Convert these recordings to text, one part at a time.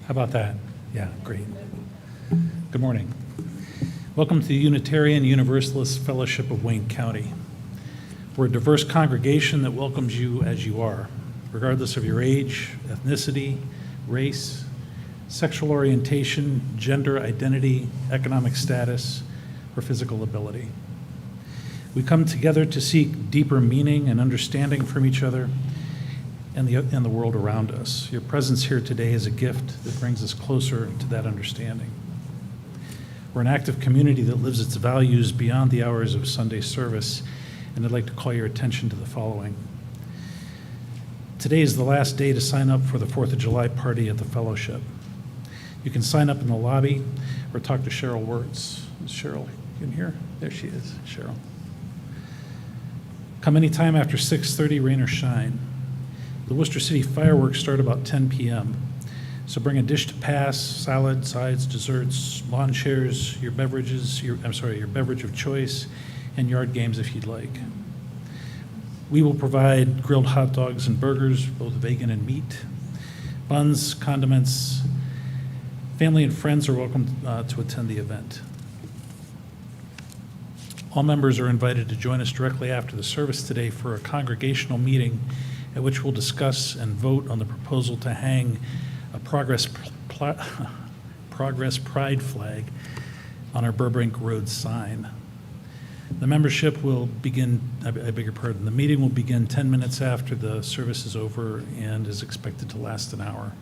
How about that? Yeah, great. Good morning. Welcome to the Unitarian Universalist Fellowship of Wayne County. We're a diverse congregation that welcomes you as you are, regardless of your age, ethnicity, race, sexual orientation, gender identity, economic status, or physical ability. We come together to seek deeper meaning and understanding from each other and the world around us. Your presence here today is a gift that brings us closer to that understanding. We're an active community that lives its values beyond the hours of Sunday service, and I'd like to call your attention to the following. Today is the last day to sign up for the 4th of July party at the Fellowship. You can sign up in the lobby or talk to Cheryl Wirtz. Is Cheryl in here? There she is, Cheryl. Come anytime after 6:30, rain or shine. The Worcester City fireworks start about 10 p.m. So bring a dish to pass, salad, sides, desserts, lawn chairs, your beverage of choice, and yard games if you'd like. We will provide grilled hot dogs and burgers, both vegan and meat, buns, condiments. Family and friends are welcome to attend the event. All members are invited to join us directly after the service today for a congregational meeting at which we'll discuss and vote on the proposal to hang a Progress Pride flag on our Burbank Road sign. The membership will begin, I beg your pardon, the meeting will begin 10 minutes after the service is over and is expected to last an hour.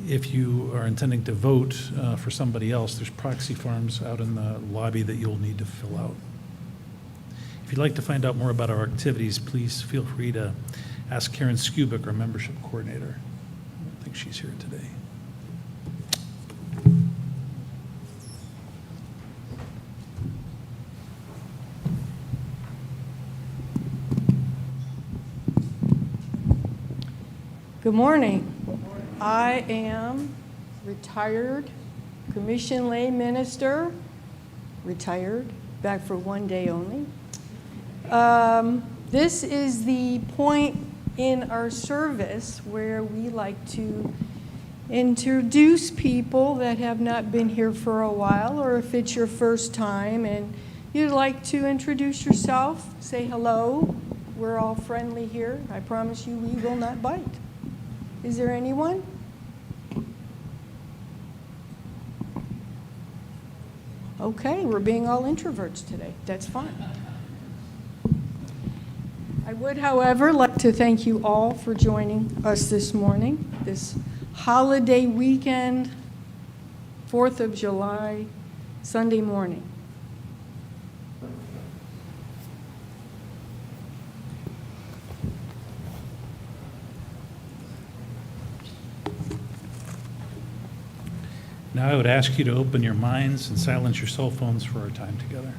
If you are intending to vote for somebody else, there's proxy forms out in the lobby that you'll need to fill out. If you'd like to find out more about our activities, please feel free to ask Karen Skubik, our membership coordinator. I think she's here today. Good morning. I am retired commission lay minister, retired, back for one day only. This is the point in our service where we like to introduce people that have not been here for a while, or if it's your first time and you'd like to introduce yourself, say hello. We're all friendly here. I promise you we will not bite. Is there anyone? Okay, we're being all introverts today. That's fine. I would, however, like to thank you all for joining us this morning, this holiday weekend, 4th of July, Sunday morning. Now I would ask you to open your minds and silence your cell phones for our time together.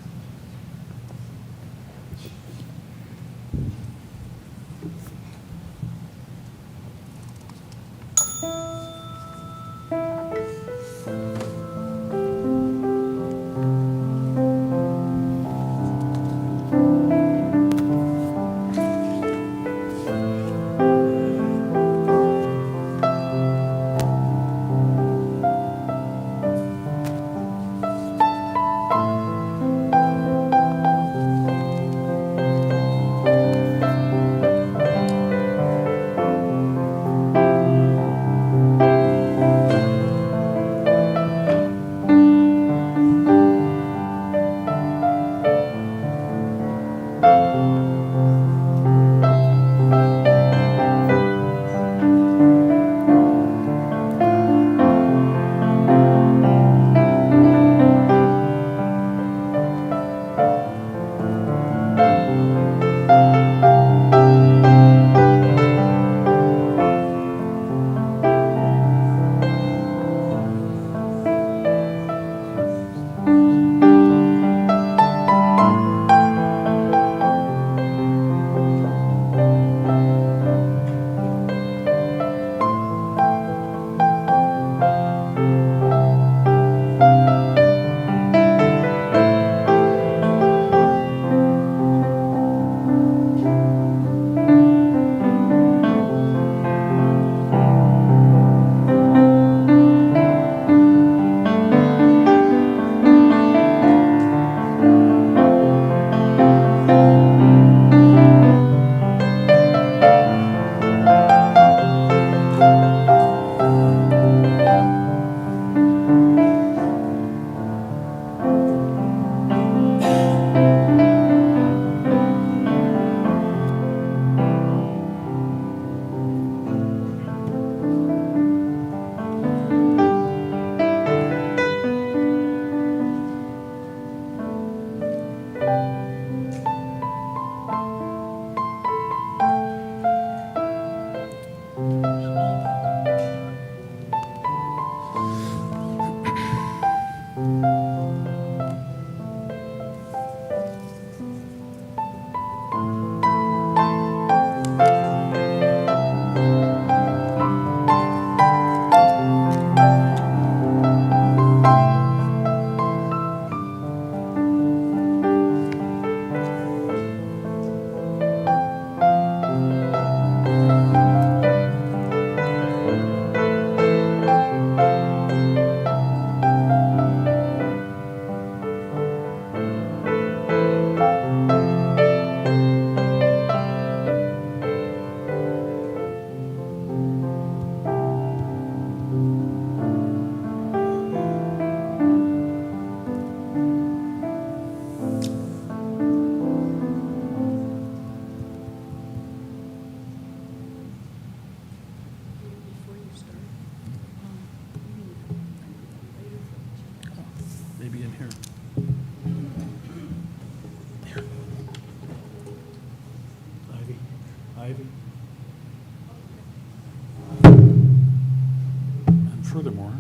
furthermore,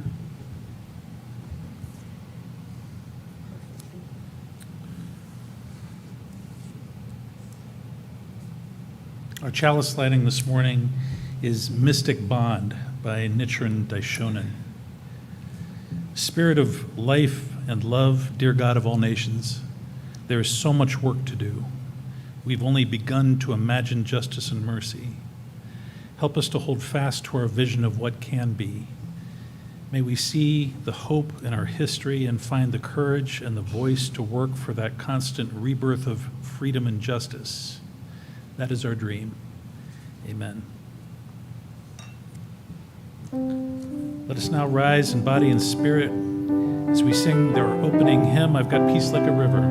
our chalice lighting this morning is Mystic Bond by Nichiren Daishonin. Spirit of life and love, dear God of all nations, there is so much work to do. We've only begun to imagine justice and mercy. Help us to hold fast to our vision of what can be. May we see the hope in our history and find the courage and the voice to work for that constant rebirth of freedom and justice. That is our dream. Amen. Let us now rise in body and spirit as we sing their opening hymn, I've Got Peace Like a River.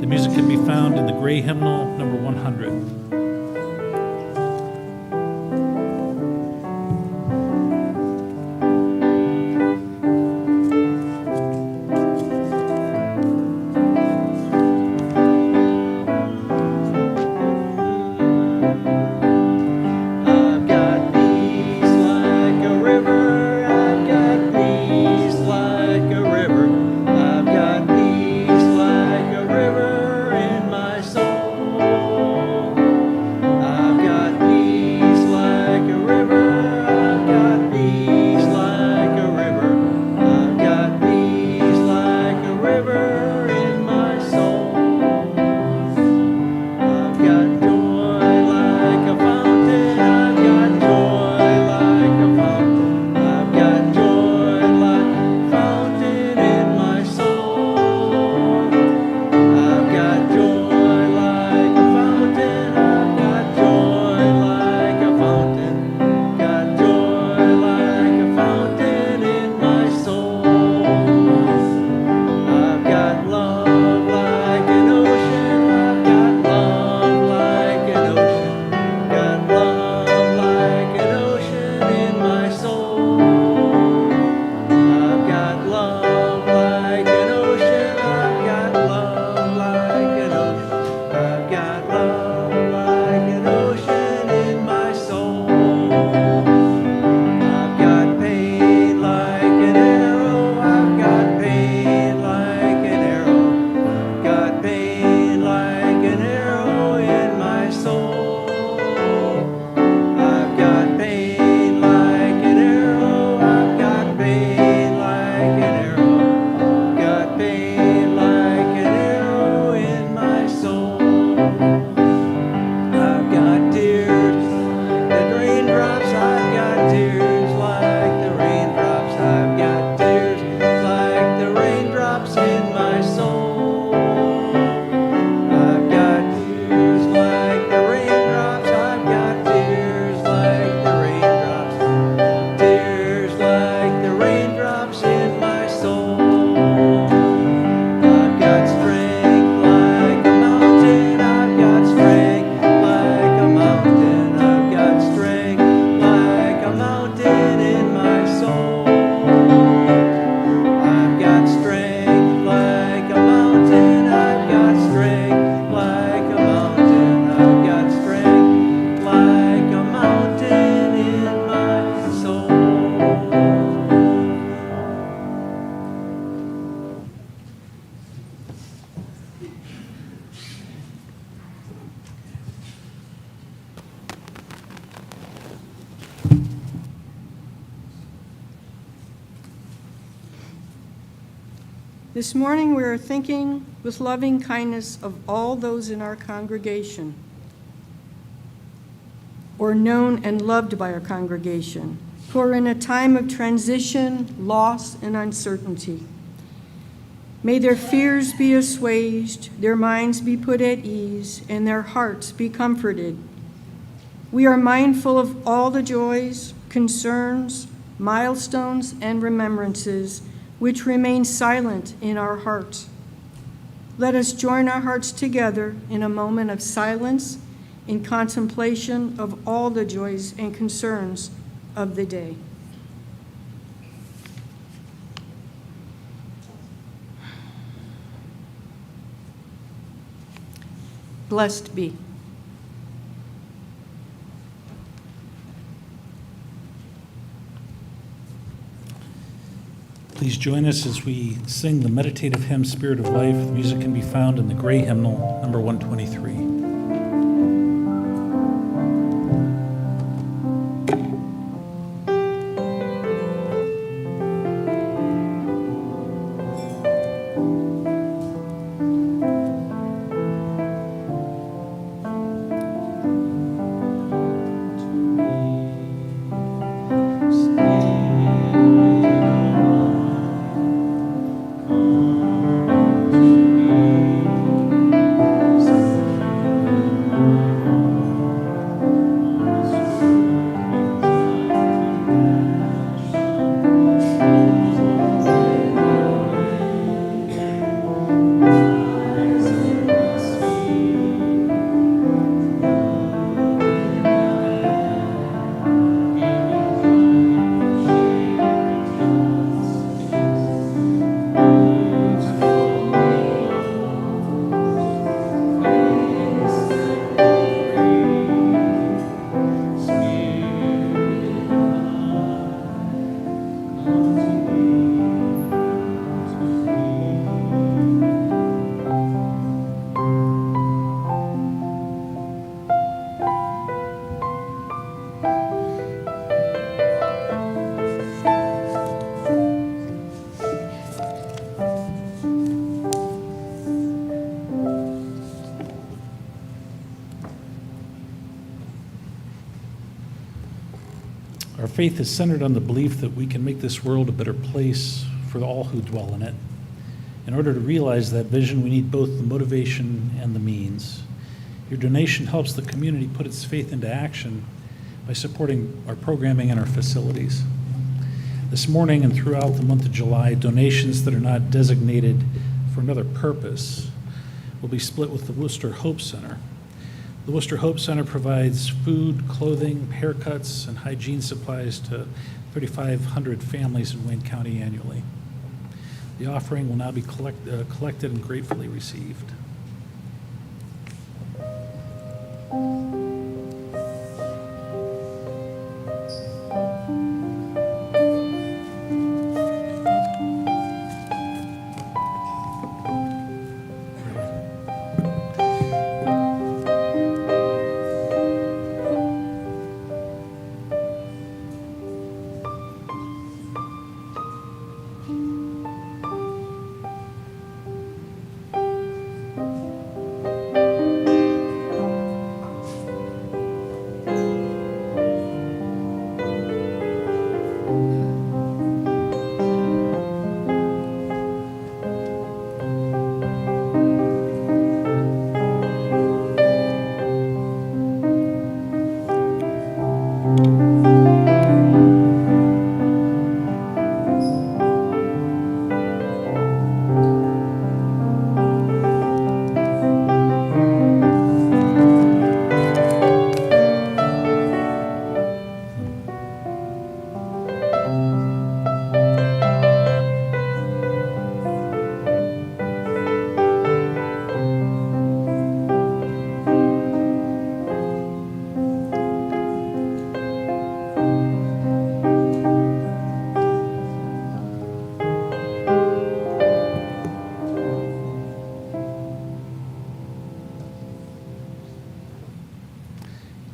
The music can be found in the gray hymnal, number 100. This morning, we are thinking with loving kindness of all those in our congregation, or known and loved by our congregation, who are in a time of transition, loss, and uncertainty. May their fears be assuaged, their minds be put at ease, and their hearts be comforted. We are mindful of all the joys, concerns, milestones, and remembrances which remain silent in our hearts. Let us join our hearts together in a moment of silence in contemplation of all the joys and concerns of the day. Blessed be. Please join us as we sing the meditative hymn, Spirit of Life. The music can be found in the gray hymnal, number 123. Our faith is centered on the belief that we can make this world a better place for all who dwell in it. In order to realize that vision, we need both the motivation and the means. Your donation helps the community put its faith into action by supporting our programming and our facilities. This morning and throughout the month of July, donations that are not designated for another purpose will be split with the Worcester Hope Center. The Worcester Hope Center provides food, clothing, haircuts, and hygiene supplies to 3,500 families in Wayne County annually. The offering will now be collected and gratefully received.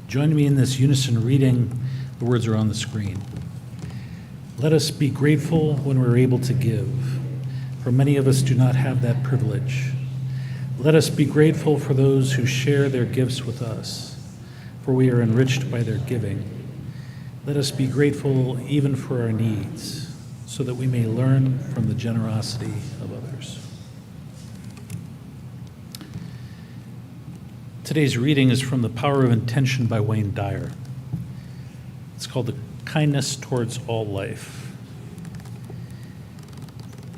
Join me in this unison reading. The words are on the screen. Let us be grateful when we're able to give, for many of us do not have that privilege. Let us be grateful for those who share their gifts with us, for we are enriched by their giving. Let us be grateful even for our needs, so that we may learn from the generosity of others. Today's reading is from The Power of Intention by Wayne Dyer. It's called The Kindness Towards All Life.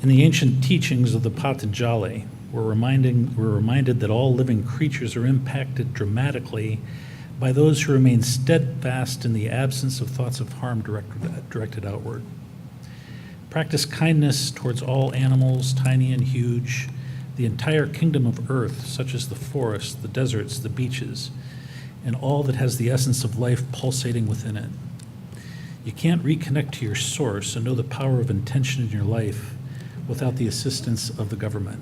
In the ancient teachings of the Patanjali, we're reminded that all living creatures are impacted dramatically by those who remain steadfast in the absence of thoughts of harm directed outward. Practice kindness towards all animals, tiny and huge, the entire kingdom of earth, such as the forests, the deserts, the beaches, and all that has the essence of life pulsating within it. You can't reconnect to your source and know the power of intention in your life without the assistance of the government.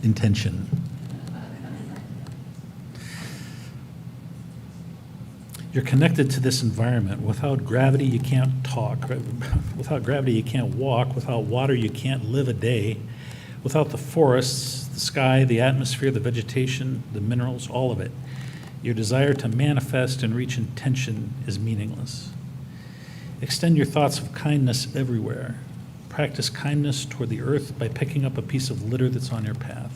Intention. You're connected to this environment. Without gravity, you can't talk. Without gravity, you can't walk. Without water, you can't live a day. Without the forests, the sky, the atmosphere, the vegetation, the minerals, all of it, your desire to manifest and reach intention is meaningless. Extend your thoughts of kindness everywhere. Practice kindness toward the earth by picking up a piece of litter that's on your path.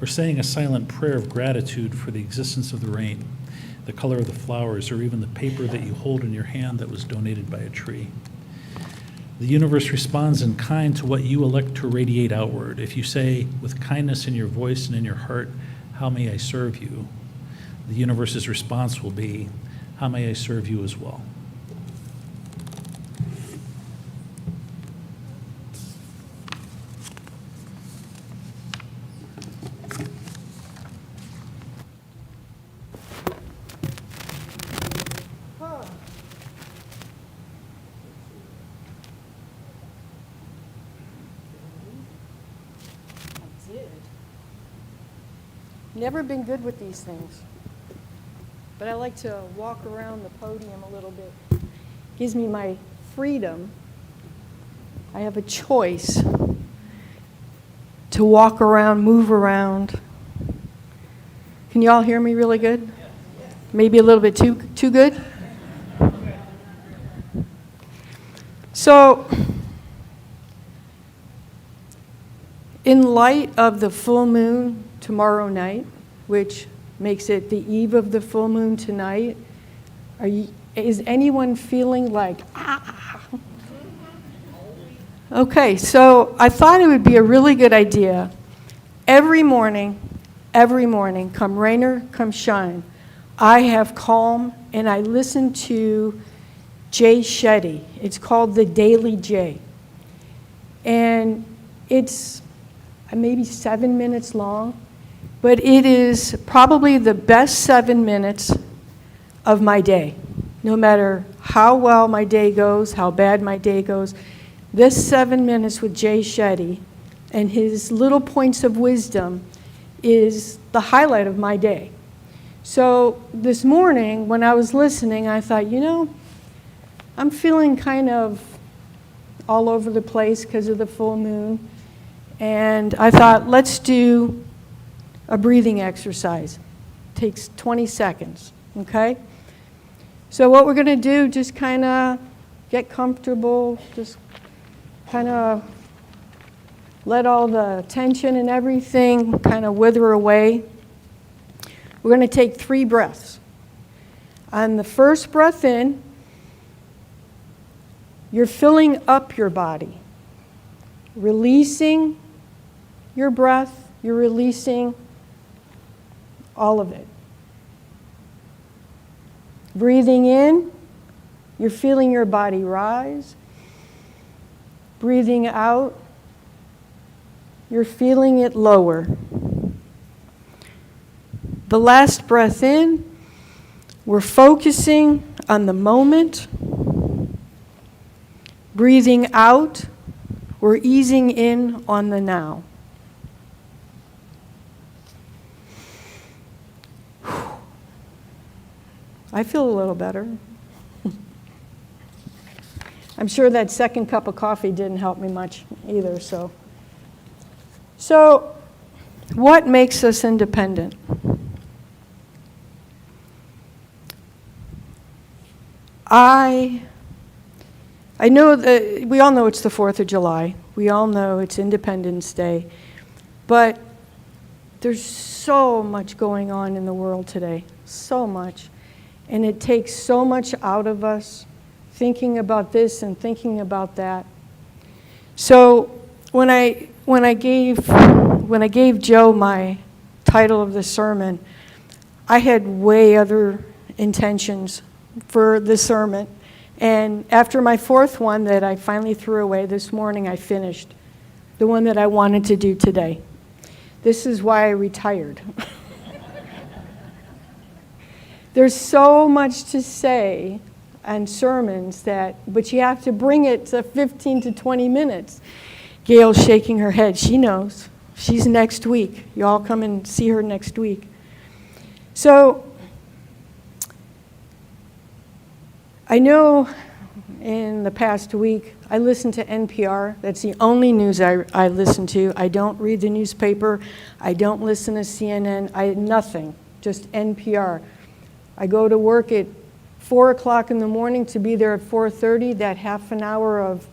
Or saying a silent prayer of gratitude for the existence of the rain, the color of the flowers, or even the paper that you hold in your hand that was donated by a tree. The universe responds in kind to what you elect to radiate outward. If you say, with kindness in your voice and in your heart, "How may I serve you?" the universe's response will be, "How may I serve you as well?" Never been good with these things, but I like to walk around the podium a little bit. Gives me my freedom. I have a choice to walk around, move around. Can you all hear me really good? Maybe a little bit too good? So, in light of the full moon tomorrow night, which makes it the eve of the full moon tonight, is anyone feeling like, ah? Okay, so I thought it would be a really good idea every morning, come rain or come shine, I have calm and I listen to Jay Shetty. It's called The Daily Jay. And it's maybe 7 minutes long, but it is probably the best 7 minutes of my day. No matter how well my day goes, how bad my day goes, this 7 minutes with Jay Shetty and his little points of wisdom is the highlight of my day. So this morning, when I was listening, I thought, I'm feeling kind of all over the place because of the full moon. And I thought, let's do a breathing exercise. It takes 20 seconds, okay? So what we're going to do, just kind of get comfortable, just kind of let all the tension and everything kind of wither away. We're going to take 3 breaths. On the first breath in, you're filling up your body. Releasing your breath, you're releasing all of it. Breathing in, you're feeling your body rise. Breathing out, you're feeling it lower. The last breath in, we're focusing on the moment. Breathing out, we're easing in on the now. I feel a little better. I'm sure that second cup of coffee didn't help me much either, so what makes us independent? I know that we all know it's the 4th of July. We all know it's Independence Day. But there's so much going on in the world today, so much. And it takes so much out of us thinking about this and thinking about that. So when I gave Joe my title of the sermon, I had way other intentions for the sermon. And after my 4th one that I finally threw away this morning, I finished the one that I wanted to do today. This is why I retired. There's so much to say on sermons but you have to bring it to 15 to 20 minutes. Gail's shaking her head. She knows. She's next week. You all come and see her next week. So I know in the past week, I listen to NPR. That's the only news I listen to. I don't read the newspaper. I don't listen to CNN. Nothing, just NPR. I go to work at 4 o'clock in the morning to be there at 4:30. That half an hour of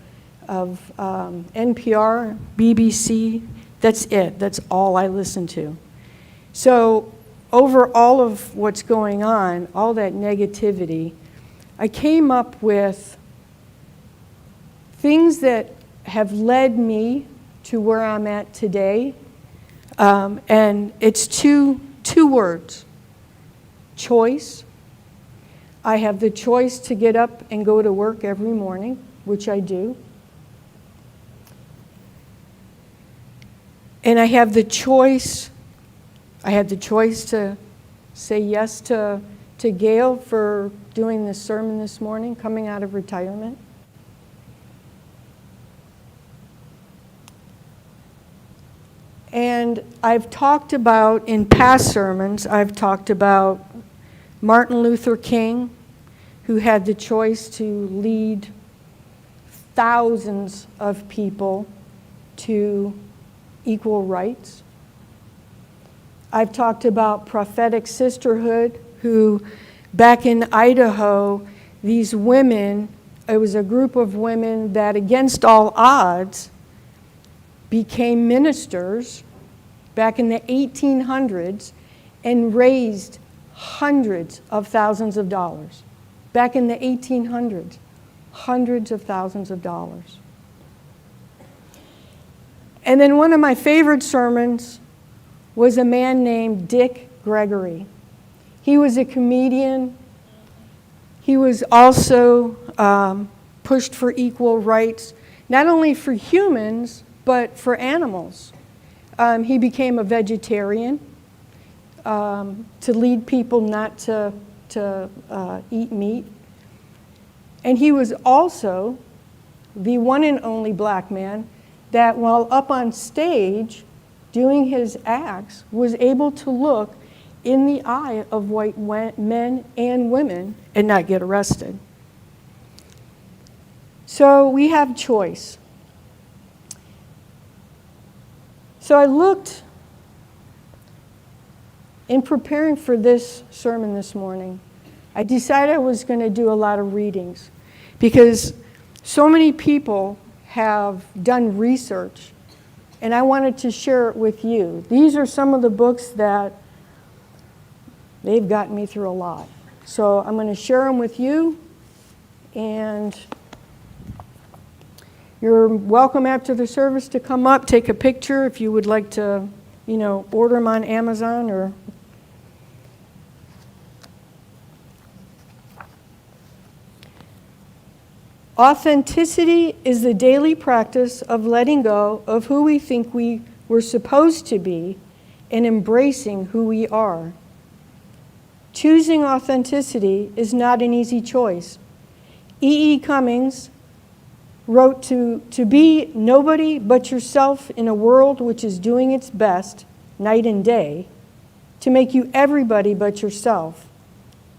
NPR, BBC, that's it. That's all I listen to. So over all of what's going on, all that negativity, I came up with things that have led me to where I'm at today. And it's two words: choice. I have the choice to get up and go to work every morning, which I do. And I have the choice to say yes to Gail for doing this sermon this morning, coming out of retirement. And I've talked about, in past sermons, I've talked about Martin Luther King, who had the choice to lead thousands of people to equal rights. I've talked about prophetic sisterhood, who back in Idaho, these women, it was a group of women that against all odds became ministers back in the 1800s and raised hundreds of thousands of dollars. Back in the 1800s, hundreds of thousands of dollars. And then one of my favorite sermons was a man named Dick Gregory. He was a comedian. He was also pushed for equal rights, not only for humans, but for animals. He became a vegetarian to lead people not to eat meat. And he was also the one and only black man that, while up on stage doing his acts, was able to look in the eye of white men and women and not get arrested. So we have choice. So I looked, in preparing for this sermon this morning, I decided I was going to do a lot of readings because so many people have done research, and I wanted to share it with you. These are some of the books that they've gotten me through a lot. So I'm going to share them with you, and you're welcome after the service to come up, take a picture if you would like to, order them on Amazon or... Authenticity is the daily practice of letting go of who we think we were supposed to be and embracing who we are. Choosing authenticity is not an easy choice. E.E. Cummings wrote to be nobody but yourself in a world which is doing its best, night and day, to make you everybody but yourself,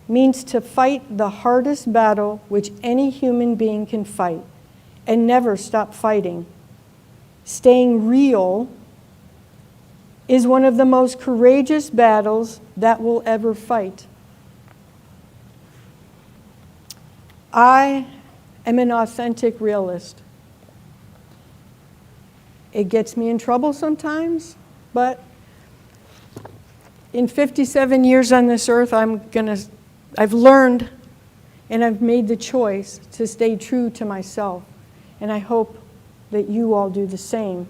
means to fight the hardest battle which any human being can fight and never stop fighting. Staying real is one of the most courageous battles that we'll ever fight. I am an authentic realist. It gets me in trouble sometimes, but in 57 years on this earth, I've learned and I've made the choice to stay true to myself. And I hope that you all do the same.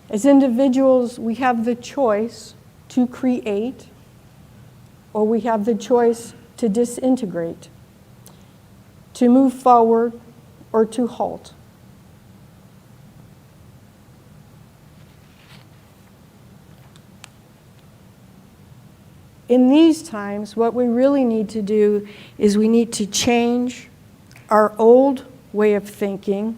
As individuals, we have the choice to create, or we have the choice to disintegrate, to move forward, or to halt. in these times, what we really need to do is we need to change our old way of thinking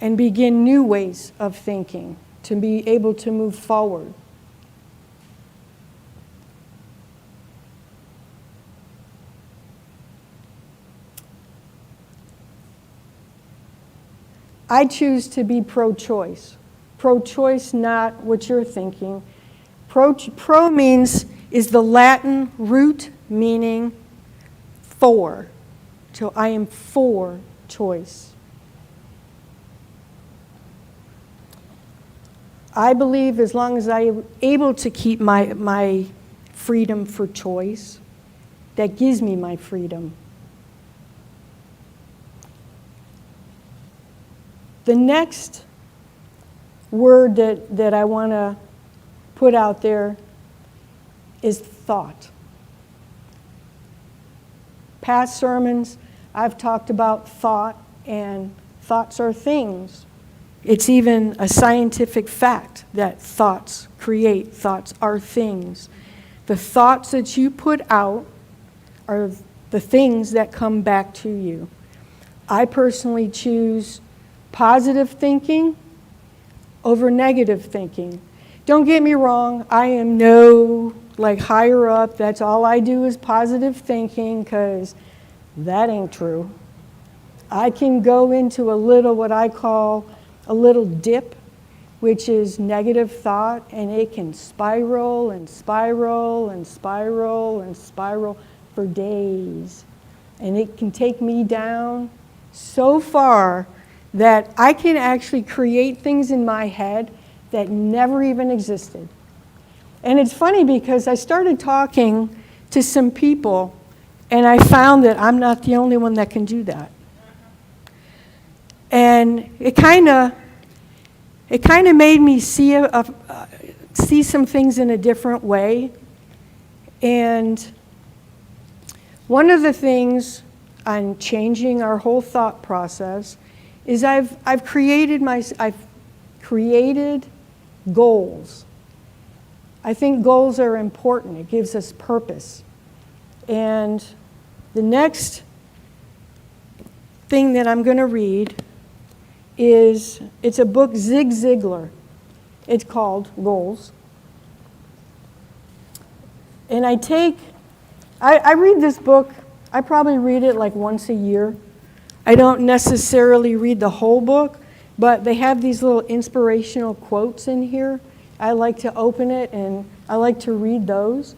and begin new ways of thinking to be able to move forward. I choose to be pro-choice. Pro-choice, not what you're thinking. Pro means, is the Latin root meaning for. So I am for choice. I believe as long as I am able to keep my freedom for choice, that gives me my freedom. The next word that I want to put out there is thought. Past sermons, I've talked about thought, and thoughts are things. It's even a scientific fact that thoughts create, thoughts are things. The thoughts that you put out are the things that come back to you. I personally choose positive thinking over negative thinking. Don't get me wrong, I am no higher up, that's all I do is positive thinking, because that ain't true. I can go into a little, what I call a little dip, which is negative thought, and it can spiral and spiral and spiral and spiral for days. And it can take me down so far that I can actually create things in my head that never even existed. And it's funny because I started talking to some people, and I found that I'm not the only one that can do that. And it kind of made me see some things in a different way. And one of the things on changing our whole thought process is I've created goals. I think goals are important. It gives us purpose. And the next thing that I'm going to read it's a book, Zig Ziglar. It's called Goals. And I read this book, I probably read it like once a year. I don't necessarily read the whole book, but they have these little inspirational quotes in here. I like to open it and I like to read those.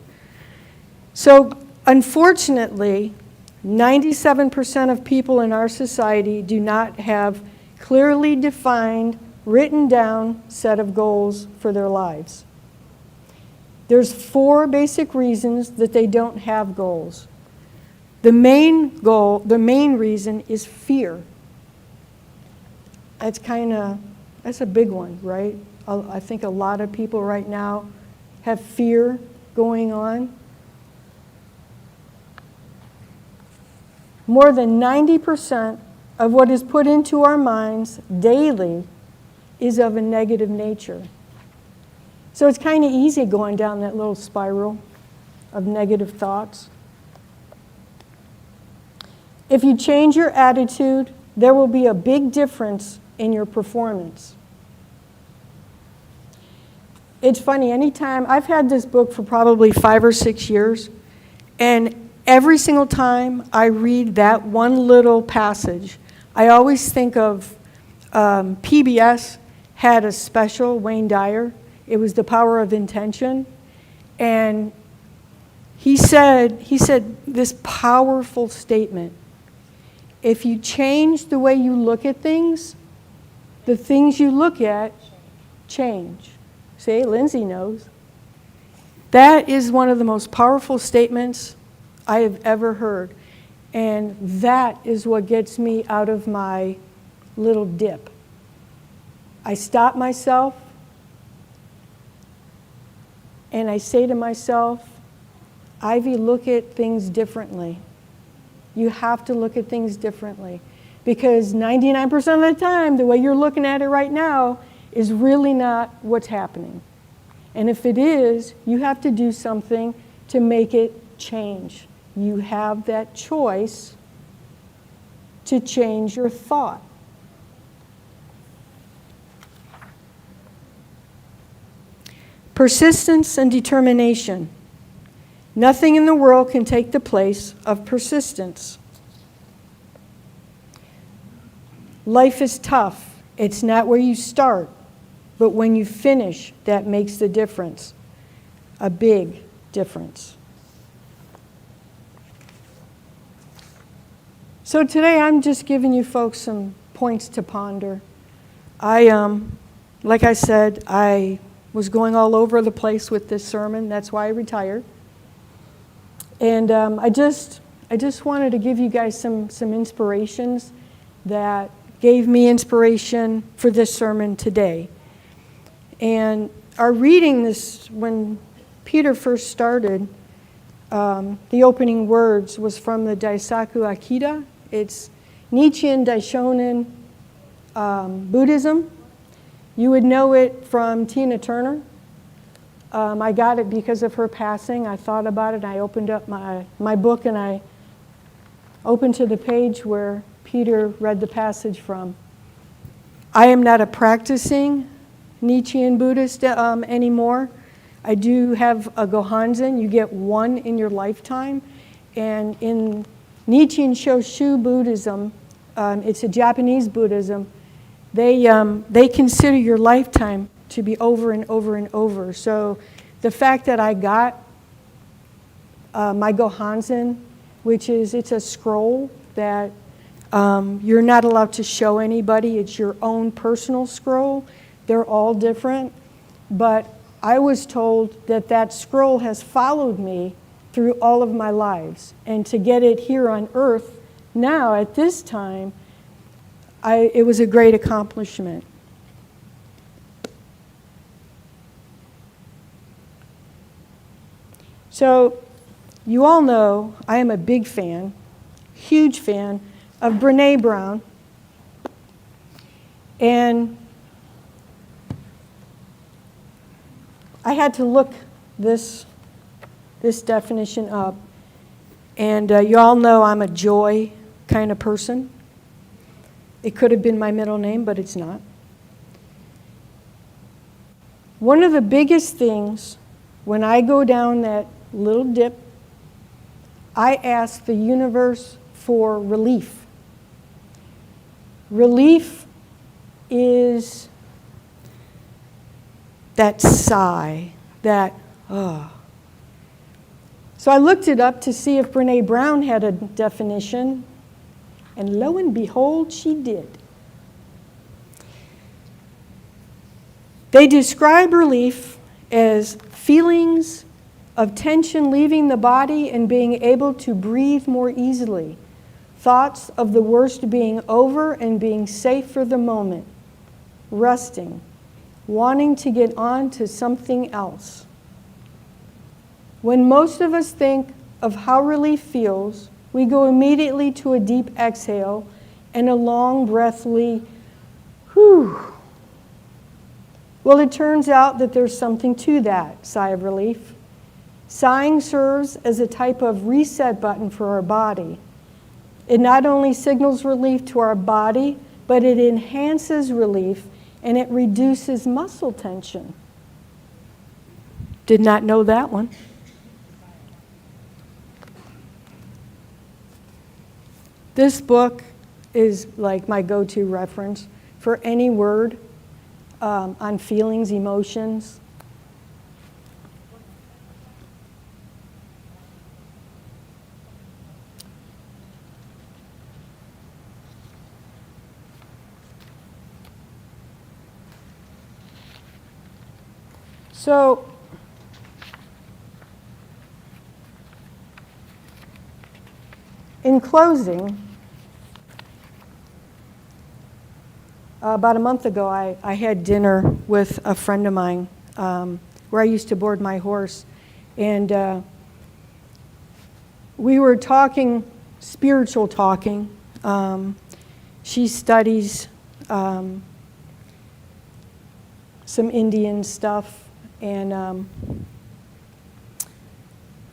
So unfortunately, 97% of people in our society do not have clearly defined, written down set of goals for their lives. There's 4 basic reasons that they don't have goals. The main reason is fear. That's a big one, right? I think a lot of people right now have fear going on. More than 90% of what is put into our minds daily is of a negative nature. So it's kind of easy going down that little spiral of negative thoughts. If you change your attitude, there will be a big difference in your performance. It's funny, anytime, I've had this book for probably 5 or 6 years, and every single time I read that one little passage, I always think of PBS had a special, Wayne Dyer. It was The Power of Intention. And he said this powerful statement: if you change the way you look at things, the things you look at change. See, Lindsay knows. That is one of the most powerful statements I have ever heard. And that is what gets me out of my little dip. I stop myself and I say to myself, Ivy, look at things differently. You have to look at things differently. Because 99% of the time, the way you're looking at it right now is really not what's happening. And if it is, you have to do something to make it change. You have that choice to change your thought. Persistence and determination. Nothing in the world can take the place of persistence. Life is tough. It's not where you start, but when you finish, that makes the difference. A big difference. So today I'm just giving you folks some points to ponder. Like I said, I was going all over the place with this sermon. That's why I retired. And I just wanted to give you guys some inspirations that gave me inspiration for this sermon today. And our reading this, when Peter first started, the opening words was from the Daisaku Akita. It's Nichiren Daishonin Buddhism. You would know it from Tina Turner. I got it because of her passing. I thought about it, and I opened up my book, and I opened to the page where Peter read the passage from. I am not a practicing Nichiren Buddhist anymore. I do have a Gohanzen. You get one in your lifetime. And in Nichiren Shoshu Buddhism, it's a Japanese Buddhism, they consider your lifetime to be over and over and over. So the fact that I got my Gohanzen, it's a scroll that you're not allowed to show anybody. It's your own personal scroll. They're all different. But I was told that scroll has followed me through all of my lives. And to get it here on earth now at this time, it was a great accomplishment. So you all know I am a big fan, huge fan of Brené Brown. And I had to look this definition up. And you all know I'm a joy kind of person. It could have been my middle name, but it's not. One of the biggest things when I go down that little dip, I ask the universe for relief. Relief is that sigh, that, oh. So I looked it up to see if Brené Brown had a definition, and lo and behold, she did. They describe relief as feelings of tension leaving the body and being able to breathe more easily. Thoughts of the worst being over and being safe for the moment. Resting. Wanting to get on to something else. When most of us think of how relief feels, we go immediately to a deep exhale and a long, breathly, whew. Well, it turns out that there's something to that sigh of relief. Sighing serves as a type of reset button for our body. It not only signals relief to our body, but it enhances relief and it reduces muscle tension. Did not know that one. This book is like my go-to reference for any word on feelings, emotions. So, in closing, about a month ago, I had dinner with a friend of mine where I used to board my horse. And we were talking, spiritual talking. She studies some Indian stuff. And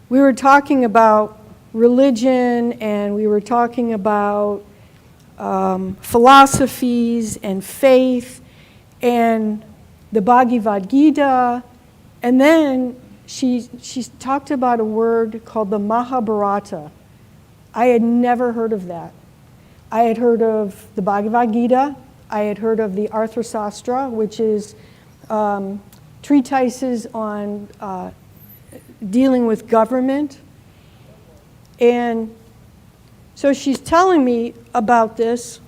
we were talking about religion, and we were talking about philosophies and faith and the Bhagavad Gita. And then she talked about a word called the Mahabharata. I had never heard of that. I had heard of the Bhagavad Gita. I had heard of the Arthasastra, which is treatises on dealing with government. And so she's telling me about this.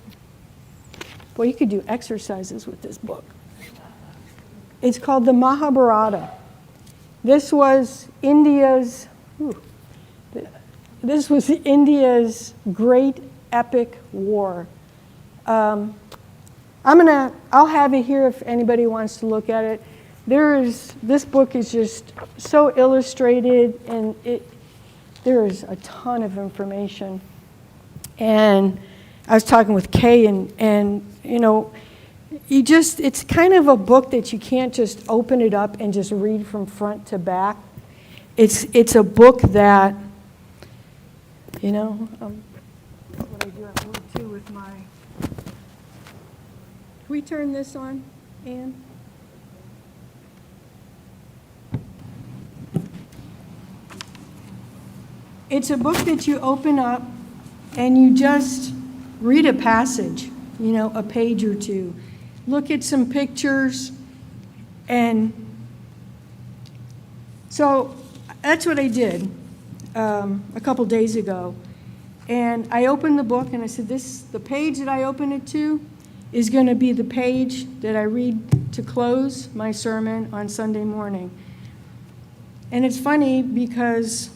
Boy, you could do exercises with this book. It's called the Mahabharata. This was India's great epic war. I'll have it here if anybody wants to look at it. This book is just so illustrated, and there is a ton of information. And I was talking with Kay, and you know, it's kind of a book that you can't just open it up and just read from front to back. It's a book that, you know, what I do at work too with my. Can we turn this on, Ann? It's a book that you open up and you just read a passage, you know, a page or two. Look at some pictures, and so that's what I did a couple days ago. And I opened the book and I said, the page that I open it to is going to be the page that I read to close my sermon on Sunday morning. And it's funny because,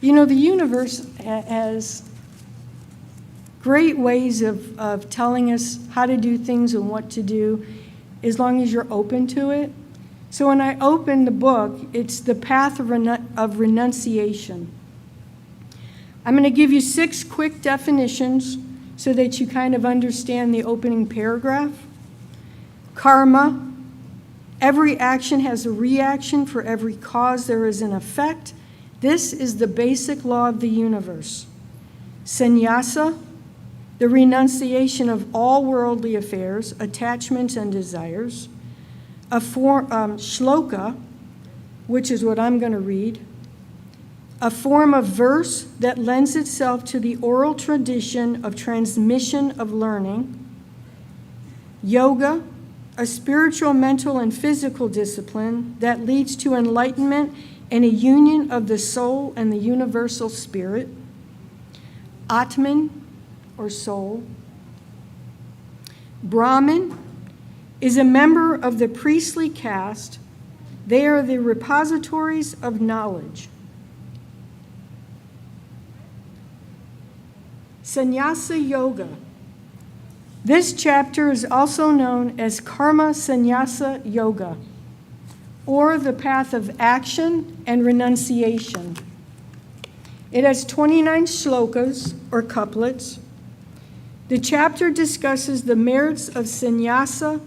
you know, the universe has great ways of telling us how to do things and what to do as long as you're open to it. So when I open the book, it's the path of renunciation. I'm going to give you 6 quick definitions so that you kind of understand the opening paragraph. Karma. Every action has a reaction. For every cause, there is an effect. This is the basic law of the universe. Sannyasa. The renunciation of all worldly affairs, attachments, and desires. Shloka, which is what I'm going to read. A form of verse that lends itself to the oral tradition of transmission of learning. Yoga, a spiritual, mental, and physical discipline that leads to enlightenment and a union of the soul and the universal spirit. Atman, or soul. Brahmin is a member of the priestly caste. They are the repositories of knowledge. Sannyasa Yoga. This chapter is also known as Karma Sannyasa Yoga, or the path of action and renunciation. It has 29 shlokas, or couplets. The chapter discusses the merits of sannyasa,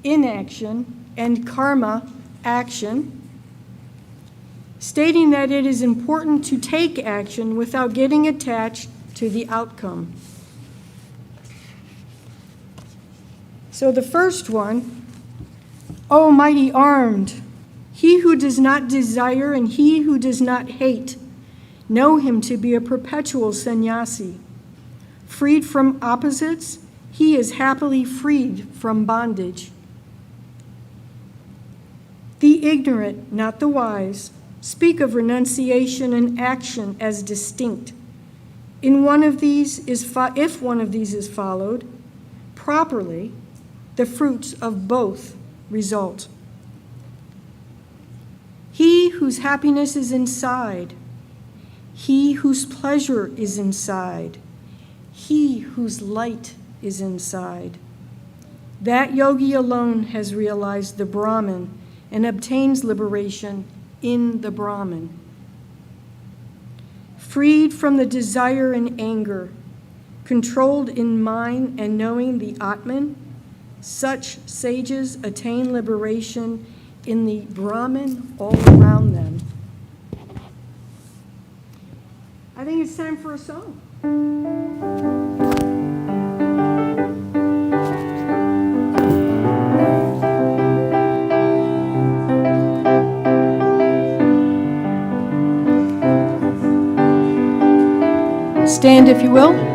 inaction, and karma, action, stating that it is important to take action without getting attached to the outcome. So the first one, O mighty armed, he who does not desire and he who does not hate, know him to be a perpetual sannyasi. Freed from opposites, he is happily freed from bondage. The ignorant, not the wise, speak of renunciation and action as distinct. If one of these is followed properly, the fruits of both result. He whose happiness is inside, he whose pleasure is inside, he whose light is inside. That yogi alone has realized the Brahman and obtains liberation in the Brahman. Freed from the desire and anger, controlled in mind and knowing the Atman, such sages attain liberation in the Brahman all around them. I think it's time for a song. Stand if you will.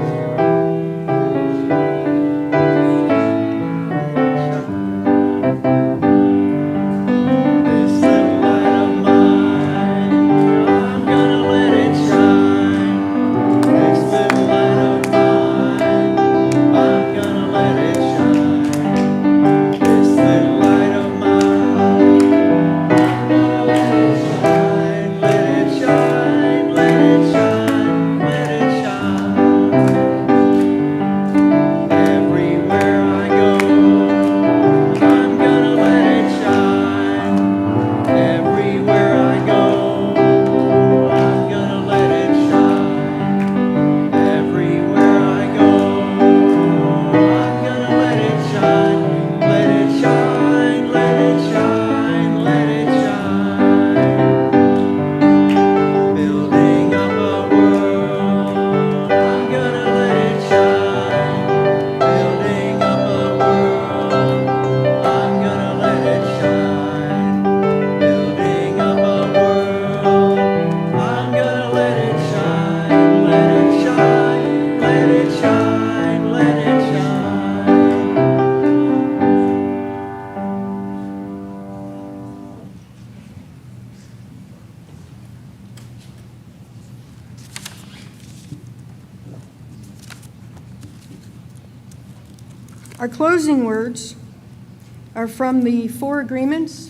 Our closing words are from the Four Agreements,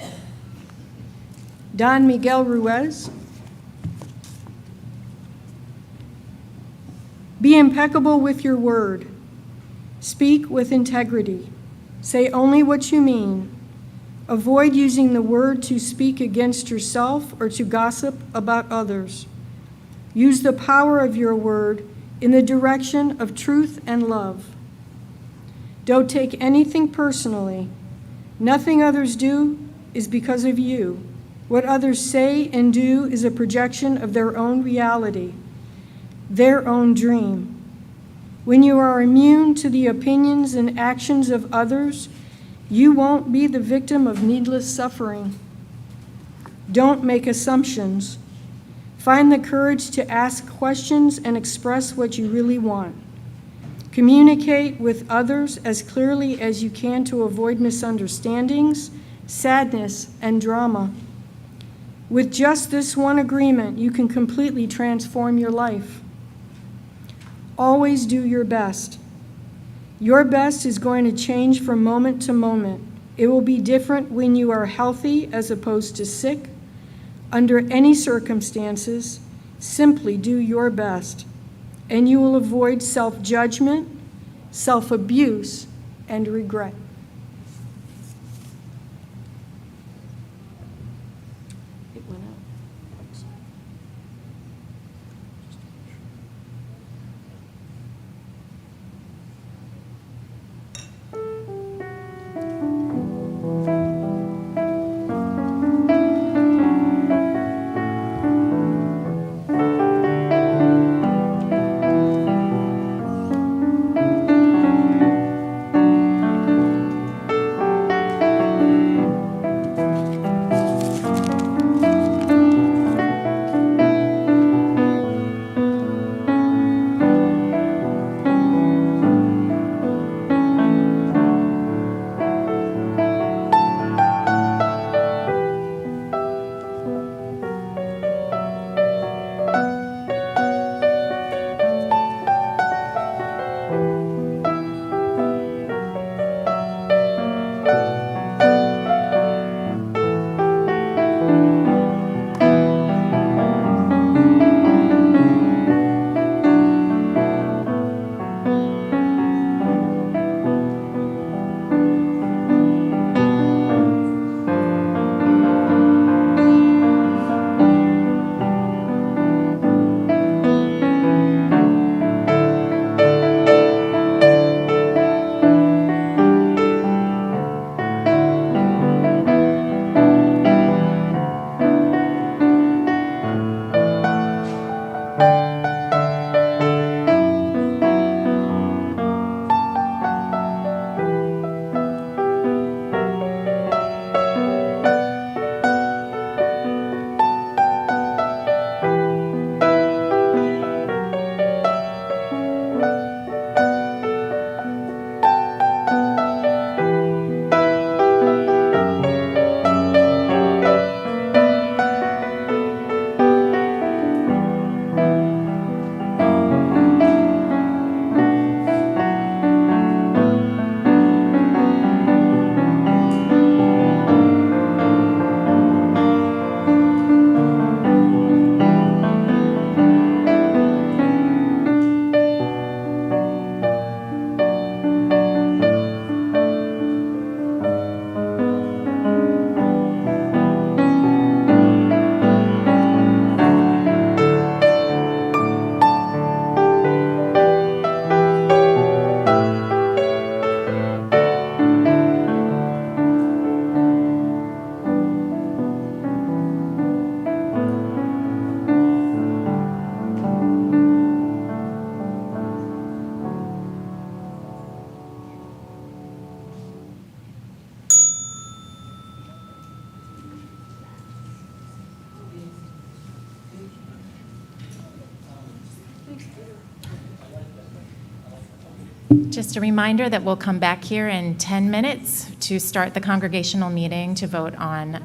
Don Miguel Ruiz. Be impeccable with your word. Speak with integrity. Say only what you mean. Avoid using the word to speak against yourself or to gossip about others. Use the power of your word in the direction of truth and love. Don't take anything personally. Nothing others do is because of you. What others say and do is a projection of their own reality, their own dream. When you are immune to the opinions and actions of others, you won't be the victim of needless suffering. Don't make assumptions. Find the courage to ask questions and express what you really want. Communicate with others as clearly as you can to avoid misunderstandings, sadness, and drama. With just this one agreement, you can completely transform your life. Always do your best. Your best is going to change from moment to moment. It will be different when you are healthy as opposed to sick. Under any circumstances, simply do your best, and you will avoid self-judgment, self-abuse, and regret. It went out. Just a reminder that we'll come back here in 10 minutes to start the congregational meeting to vote on